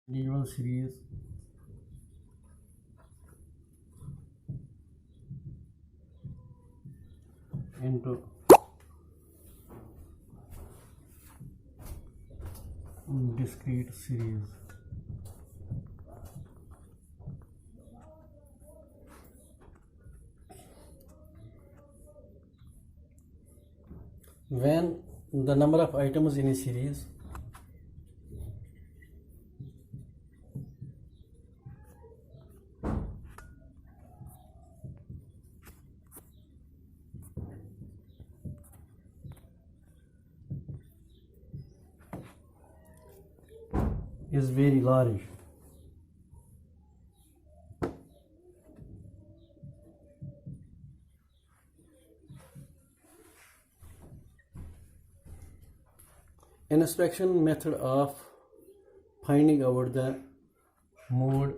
individual series into discrete series. When the number of items in a series is very large, inspection method of finding out the mode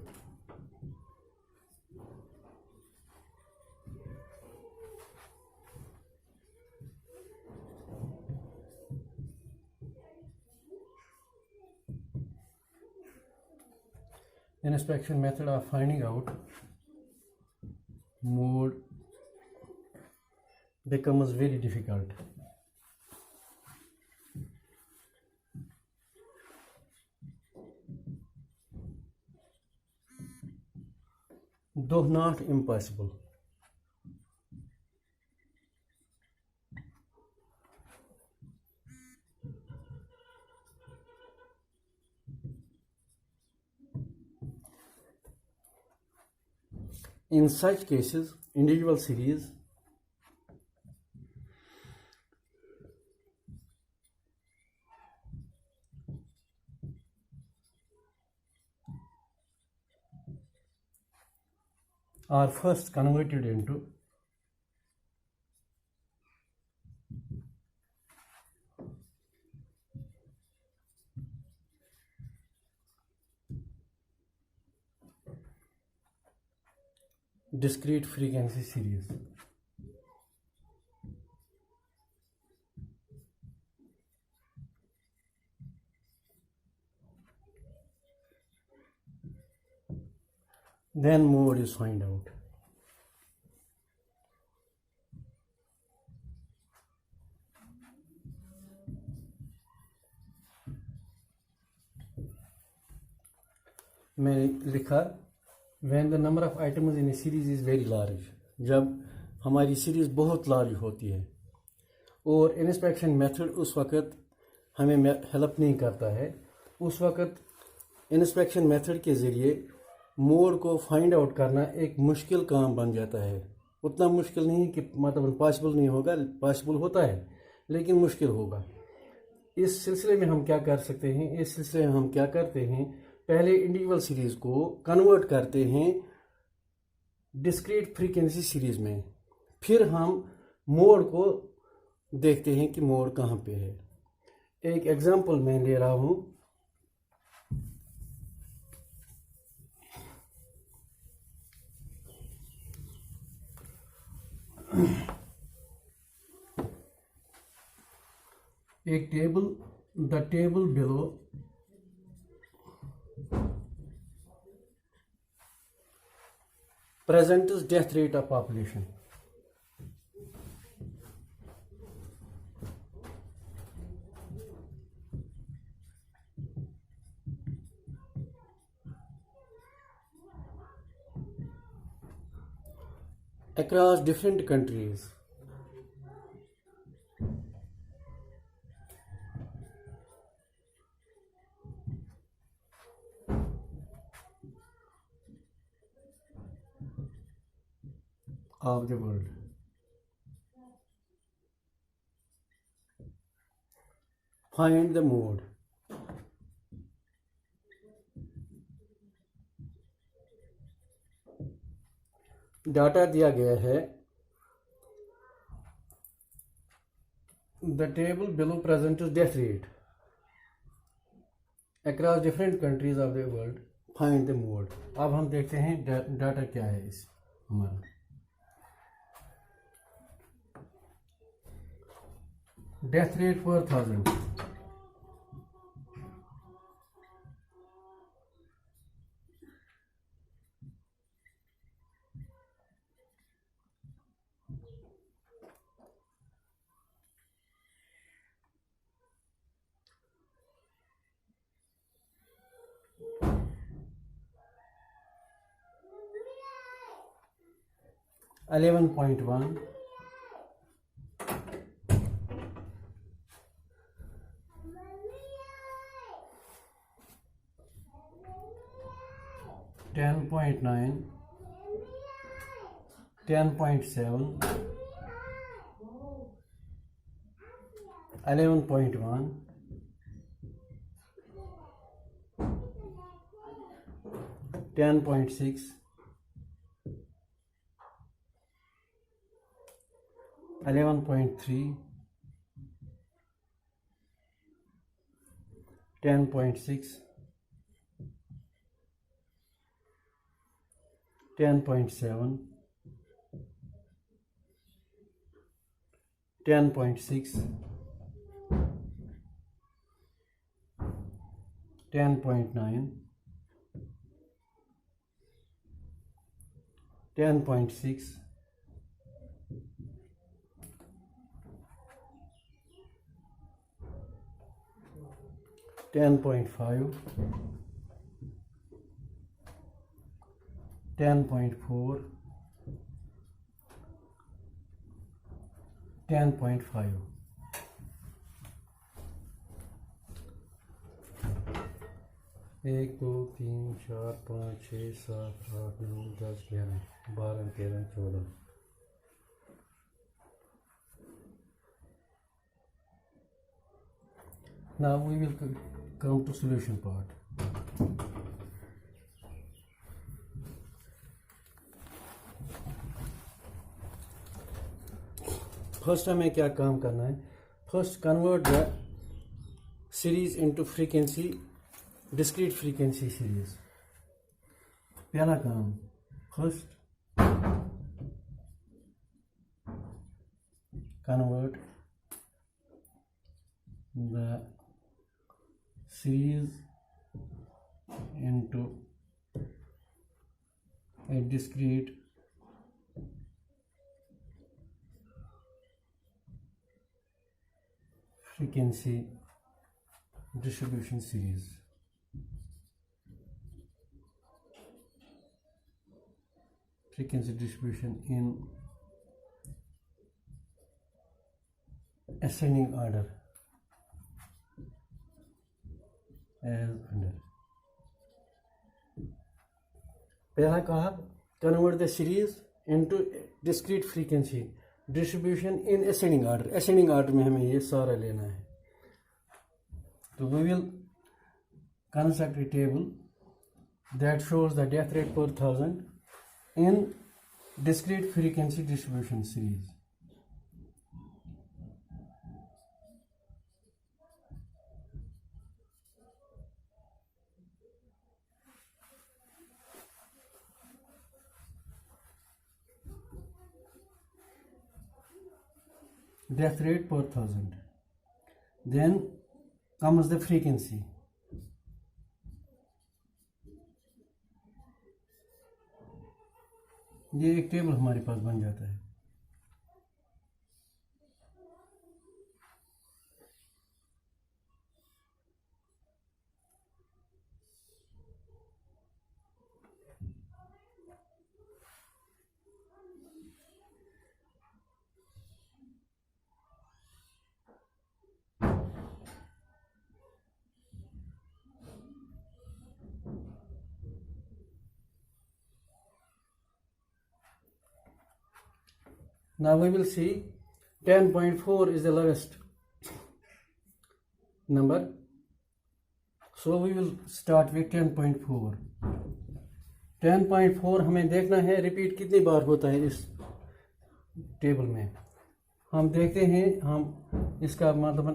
inspection method of finding out mode becomes very difficult. Though not impossible. In such cases, individual series are first converted into discrete frequency series. Then mode is find out. मैंने लिखा when the number of items in a series is very large, जब हमारी series बहुत large होती है और inspection method उस वक़्त हमें हेल्प नहीं करता है, उस वक़्त इंस्पेक्शन मेथड के ज़रिए मोड को फाइंड आउट करना एक मुश्किल काम बन जाता है। उतना मुश्किल नहीं कि मतलब पॉसिबल नहीं होगा, पॉसिबल होता है लेकिन मुश्किल होगा। इस सिलसिले में हम क्या कर सकते हैं, इस सिलसिले में हम क्या करते हैं, पहले इंडिविजुअल सीरीज को कन्वर्ट करते हैं डिस्क्रीट फ्रीक्वेंसी सीरीज में, फिर हम मोड को देखते हैं कि मोड कहाँ पे है। एक एग्जांपल मैं ले रहा हूँ। एक table, the table below presents death rate of population. Across different countries. Of the world. Find the mode. Data दिया गया है the table below present death rate across different countries of the world, find the mode. अब हम देखते हैं data क्या है इस हमारा। डेथ रेट पर 1000, 11.1, 10.9, 10.7, 11.1, 10.6, 11.3, 10.6, 10.7, 10.6, 10.9, 10.6, 10.5, 10.4, 10.5. एक दो तीन चार पाँच छः सात आठ नौ 10 11 12 13 14. Now we will come to solution part. First हमें क्या काम करना है? First convert the series into frequency, discrete frequency series. पहला काम, first convert the series into a discrete frequency distribution series. Frequency distribution in ascending order as under. पहला कहा convert the series into discrete frequency distribution in ascending order. Ascending order में हमें ये सारा लेना है. तो we will construct a table that shows the death rate per thousand in discrete frequency distribution series. Death rate per thousand. Then comes the frequency. ये एक table हमारे पास बन जाता है. Now we will see 10.4 is the lowest number. So we will start with 10.4. 10.4 हमें देखना है repeat कितनी बार होता है इस टेबल में. हम देखते हैं, हम इसका मतलब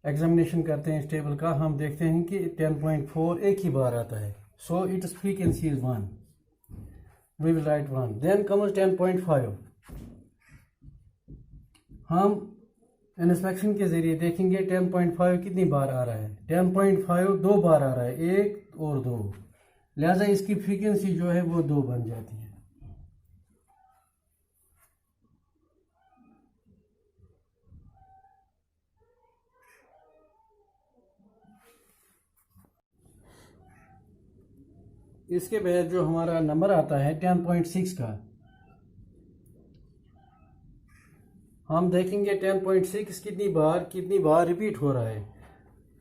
एग्जामिनेशन करते हैं इस टेबल का. हम देखते हैं कि 10.4 एक ही बार आता है. So its frequency is 1. We will write 1. Then comes 10.5. हम इंस्पेक्शन के जरिए देखेंगे 10.5 कितनी बार आ रहा है. 10.5 दो बार आ रहा है, एक और दो. लिहाजा इसकी फ्रीक्वेंसी जो है वो 2 बन जाती है. इसके बाद जो हमारा नंबर आता है 10.6 का, हम देखेंगे 10.6 कितनी बार रिपीट हो रहा है।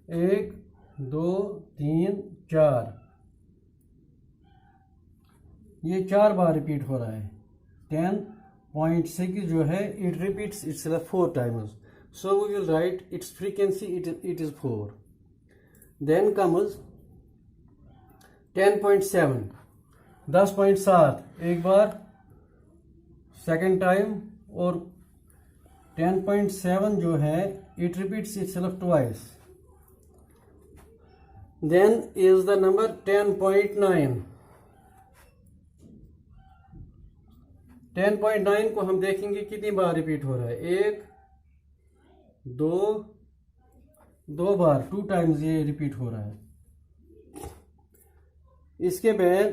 1 2 3 4, ये 4 बार रिपीट हो रहा है। 10.6 जो है it repeats itself 4 times, so we will write its frequency, it is 4. Then comes 10.7, 10.7 एक बार सेकेंड टाइम, और 10.7 जो है it repeats itself twice. Then is the number 10.9. 10.9 को हम देखेंगे कितनी बार रिपीट हो रहा है। 1 2 बार, 2 times ये रिपीट हो रहा है। इसके बाद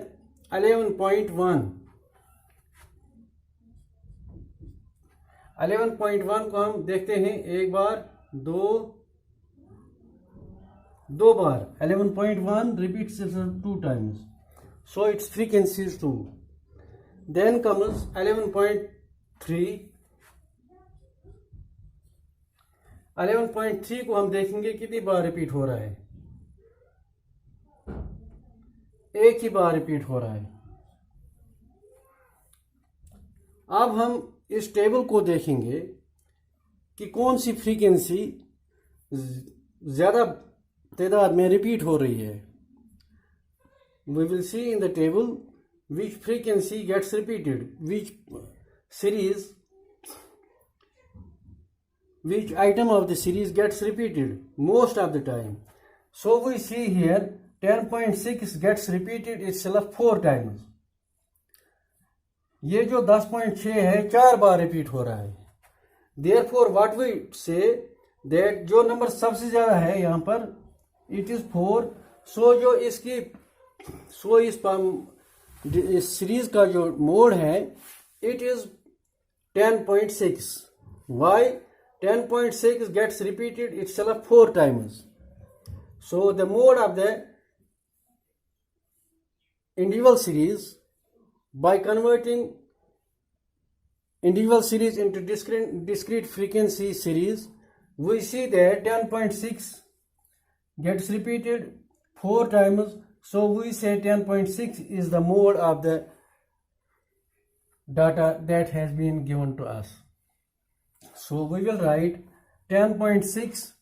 11.1, 11.1 को हम देखते हैं एक बार, दो बार। 11.1 repeats itself 2 times, so its frequency is 2. Then comes 11.3. 11.3 को हम देखेंगे कितनी बार रिपीट हो रहा है। एक ही बार रिपीट हो रहा है। अब हम इस टेबल को देखेंगे कि कौन सी फ्रीक्वेंसी ज्यादा तादाद में रिपीट हो रही है। We will see in the table which frequency gets repeated, which series, which item of the series gets repeated most of the time. So we see here 10.6 gets repeated itself 4 times. ये जो 10.6 है 4 बार repeat हो रहा है। Therefore what we say that जो number सबसे ज्यादा है यहाँ पर it is 4. So जो इस सीरीज का जो मोड है it is 10.6. Why? 10.6 gets repeated itself 4 times. So the mode of the individual series, by converting individual series into discrete frequency series, we see that 10.6 gets repeated 4 times. So we say 10.6 is the mode of the data that has been given to us. So we will write 10.6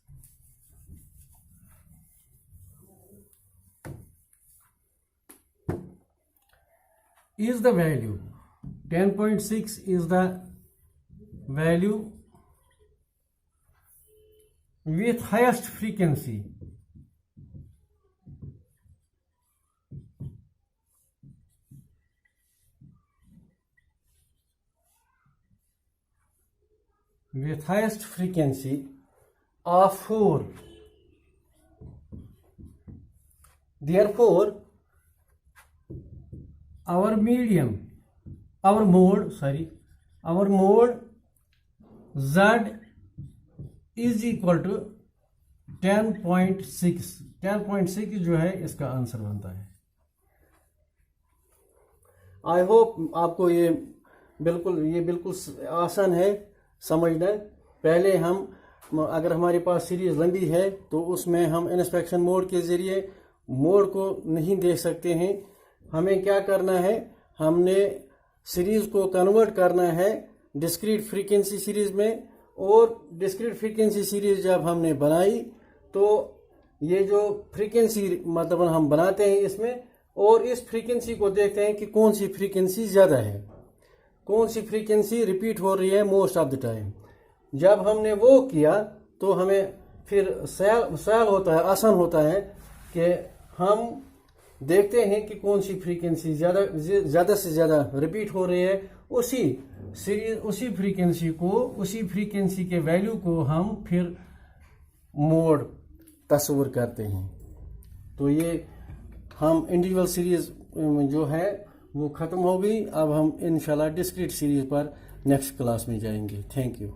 is the value. 10.6 is the value with highest frequency. With highest frequency of 4. Therefore, our mode Z is equal to 10.6. 10.6 जो है इसका answer बनता है। I hope आपको ये बिल्कुल आसान है समझना। पहले हम अगर हमारे पास सीरीज लंबी है तो उसमें हम इंस्पेक्शन मोड के ज़रिए मोड को नहीं देख सकते हैं। हमें क्या करना है, हमने सीरीज को कन्वर्ट करना है डिस्क्रीट फ्रीक्वेंसी सीरीज में, और डिस्क्रीट फ्रीक्वेंसी सीरीज जब हमने बनाई तो ये जो फ्रीक्वेंसी मतलब हम बनाते हैं इसमें, और इस फ्रीक्वेंसी को देखते हैं कि कौन सी फ्रीक्वेंसी ज़्यादा है, कौन सी फ्रीक्वेंसी रिपीट हो रही है मोस्ट ऑफ द टाइम। जब हमने वो किया तो हमें फिर सवाल होता है, आसान होता है कि हम देखते हैं कि कौन सी फ्रीक्वेंसी ज़्यादा से ज़्यादा रिपीट हो रही है। उसी फ्रीक्वेंसी के वैल्यू को हम फिर मोड तस्वीर करते हैं। तो ये हम इंडिविजुअल सीरीज जो है वो ख़त्म हो गई। अब हम इंशाल्लाह डिस्क्रीट सीरीज पर नेक्स्ट क्लास में जाएंगे। Thank you.